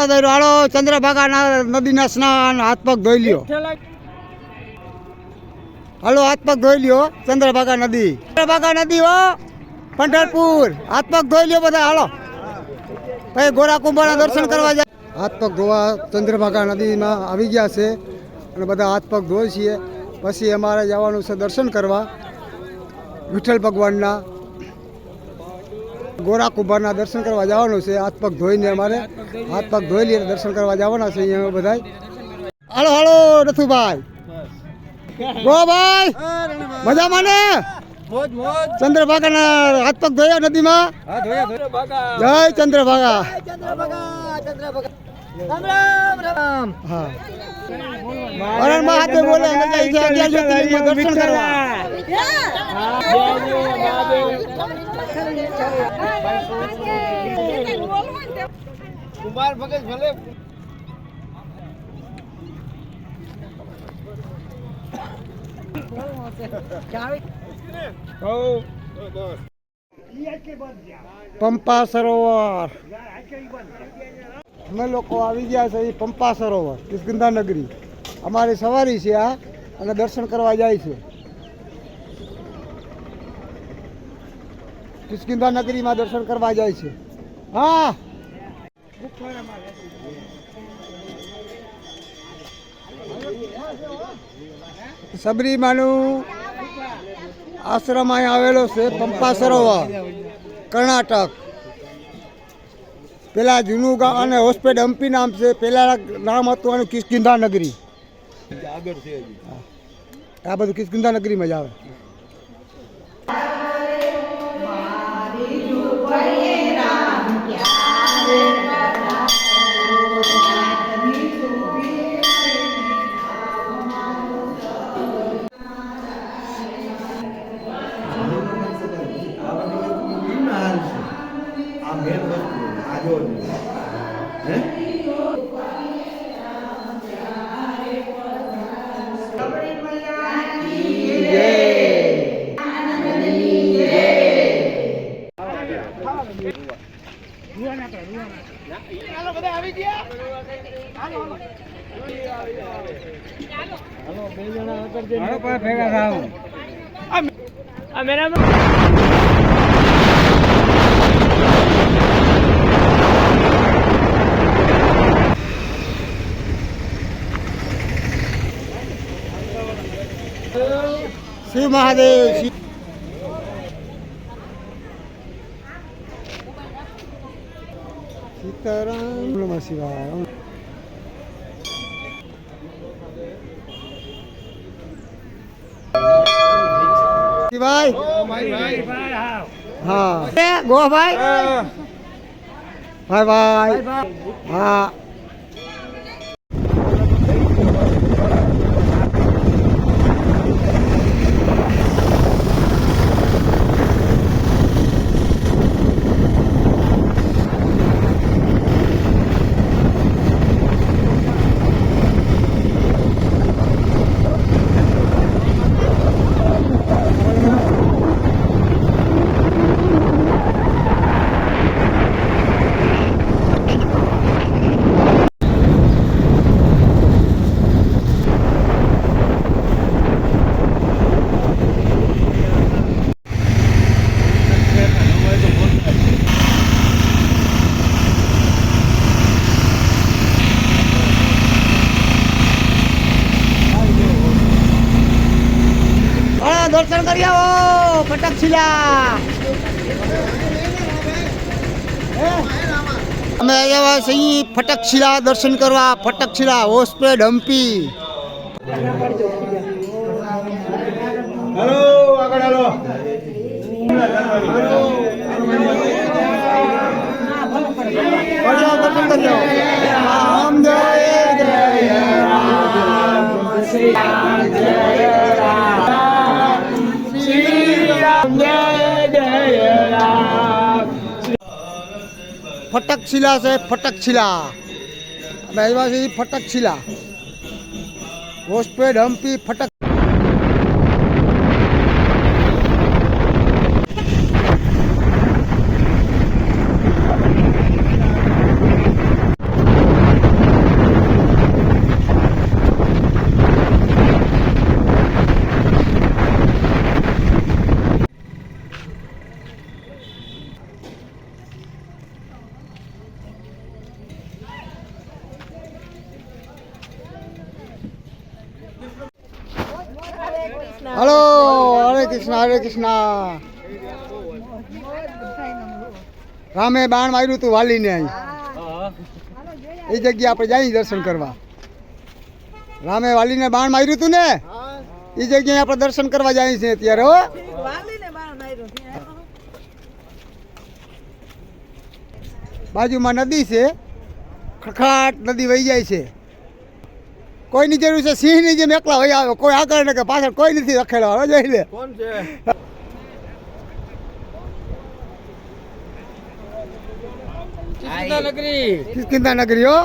હાલો દઈરો હાલો ચંદ્રભાગા નદીના સ્નાન હાથ પગ ધોઈ લ્યો હાલો હાથ પગ ધોઈ લ્યો ચંદ્રભાગા નદી હો પંઢરપુર હાથ પગ ધોઈ લ્યો બધા હાલો ભાઈ ગોરા કુંભાના દર્શન કરવા જાય હાથ પગ ધોવા ચંદ્રભાગા નદીમાં આવી ગયા છે અને બધા હાથ પગ ધોઈ છીએ પછી અમારે જવાનું છે દર્શન કરવા વિઠ્ઠલ ભગવાનના ગોરા કુંભારના દર્શન કરવા જવાનું છે હાથ પગ ધોઈને અમારે હાથ પગ ધોઈ લઈએ દર્શન કરવા જવાના છે અહીંયા બધા હાલો હાલો રથુભાઈ ગો ભાઈ મજામાં ને ચંદ્રભાગા હાથ પગ ધોયા નદીમાં જય ચંદ્રભાગા હા હરણ હાથે બોલે દર્શન કરવા કુમાર ભગત ભલે પંપા સરોવર અમે લોકો આવી ગયા છે પંપા સરોવર કિષ્કિંધા નગરી અમારી સવારી છે આ અને દર્શન કરવા જાય છે કિષ્કિંધા નગરીમાં દર્શન કરવા જાય છે હા સબરીમાનું આશ્રમ અહીં આવેલો છે પંપા સરોવર કર્ણાટક પેલા જૂનું ગામ અને હોસ્પેડ હમ્પી નામ છે પેલા નામ હતું અને કિષ્કિંધા નગરી આ બધું કિષ્કિંધા નગરીમાં જ આવે શિવ મહાદેવ સીતારામ શિવાય હા ગો ભાઈ ભાઈ ભાઈ હા દર્શન કરી આવો ફટકશિલા અમે આવ્યા છીએ ફટકશિલા દર્શન કરવા ફટકશિલા હોસ્પેડ હમ્પી હેલો આગળ હાલો દર્શન કરી આવો રામ જય જય રામ શ્રી રામ જય ફટકશિલા છે ફટકશિલા અમે આવ્યા છીએ ફટકશિલા હોસ્પેડ હમ્પી ફટક હલો હરે કૃષ્ણ હરે કૃષ્ણ. રામે બાણ માર્યું તું વાલીને અહીં એ જગ્યાએ આપણે જઈએ દર્શન કરવા. રામે વાલીને બાણ માર્યું તું ને એ જગ્યાએ આપણે દર્શન કરવા જઈએ છીએ અત્યારે. હો બાજુમાં નદી છે, ખખડાટ નદી વહી જાય છે. કોઈની જરૂર છે સિંહની જેમ એકલા વહી આવે, કોઈ આગળ ને કે પાછળ કોઈ નથી રખેલો. હવે જોઈ લે કોણ છે. કિસ્કિંધા નગરી હો.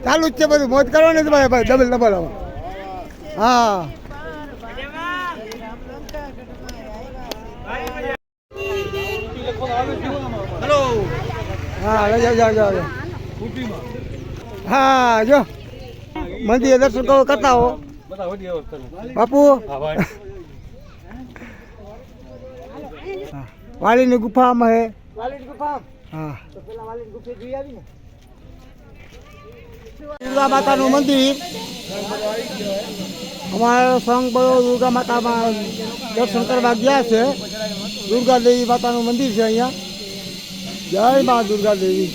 ચાલુ જ છે બધું, મોજ કરવાની ભાઈ ભાઈ ડબલ ડબલ. હા હા જાઓ જાઓ જાઓ. હા જો મંદિર દર્શન કરતા હો બાપુ. વાલીની ગુફામાં હે. હા દુર્ગા માતાનું મંદિર. અમારો સંઘ બધો દુર્ગા માતામાં દર્શન કરવા ગયા છે. દુર્ગા દેવી માતાનું મંદિર છે અહીંયા. જય મા દુર્ગા દેવી.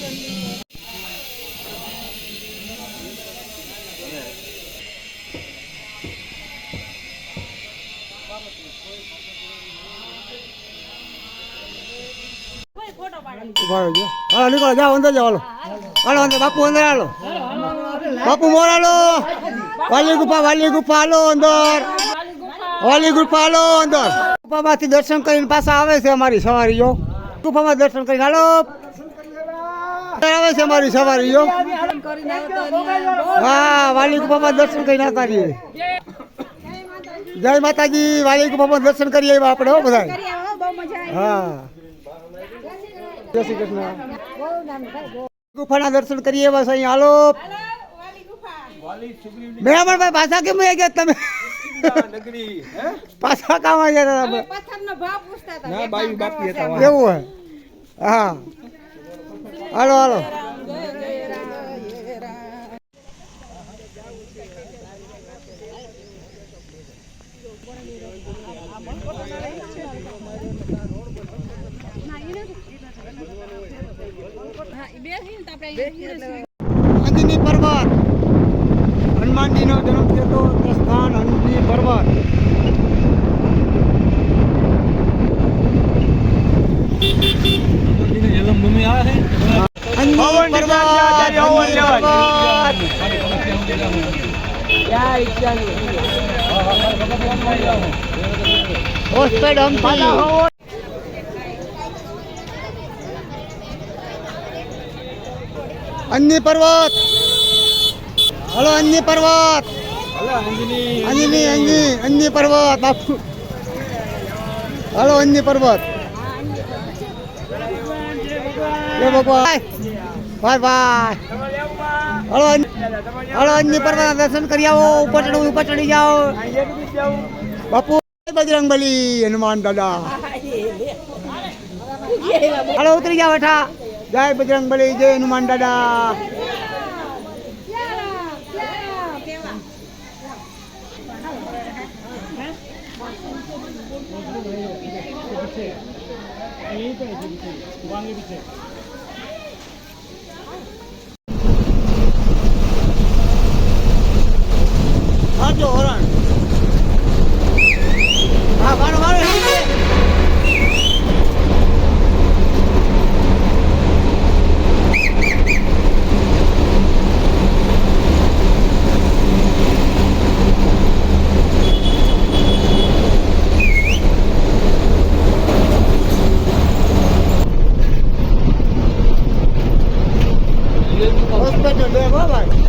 હાલો નીકળો, જાઓ અંદર જાઓ. હાલો અંદર બાપુ, અંદર હાલો બાપુ, મોર હાલો. વાલી ગુફા હાલો અંદર. વાલી ગુફા હાલો અંદર. ગુફામાંથી દર્શન કરીને પાછા આવે છે અમારી સવારી. જો ગુફામાં દર્શન કરીને હાલો આવે છે અમારી સવારી. જો હા વાલી ગુફામાં દર્શન કરીને આવતા રહીએ. જય માતાજી. વાલી ગુફામાં દર્શન કરીએ આવ્યા આપણે હો બધા. હા જય શ્રી કૃષ્ણ. ગુફાના દર્શન કરીએ બસ અહીં. હાલો મેરામણ ભાઈ, પાછા કેમ આવી ગયા તમે? પાછા કામ આવી ગયા એવું હોય? હા હાલો હાલો. અંજની પર્વત, હનુમાનજીનો જન્મ થયો હતો સ્થાન અંજની પર્વત. જન્મભૂમિ આવે છે. અંજની પર્વત. હલો અંજની પર્વત. અંજની પર્વત બાપુ. હલો અંજની પર્વત. જય ભગવાન. Bye bye. હલો અંજની પર્વત દર્શન કરી આવો. ઉપર ચડી જાઓ બાપુ. બજરંગબલી હનુમાન દાદા. હલો ઉતરી જાઓ બેઠા. જય બજરંગબલી, જય હનુમાન દાદા. જો હરણ. હા મારો મારો. હોસ્પિટલ બે ભાઈ.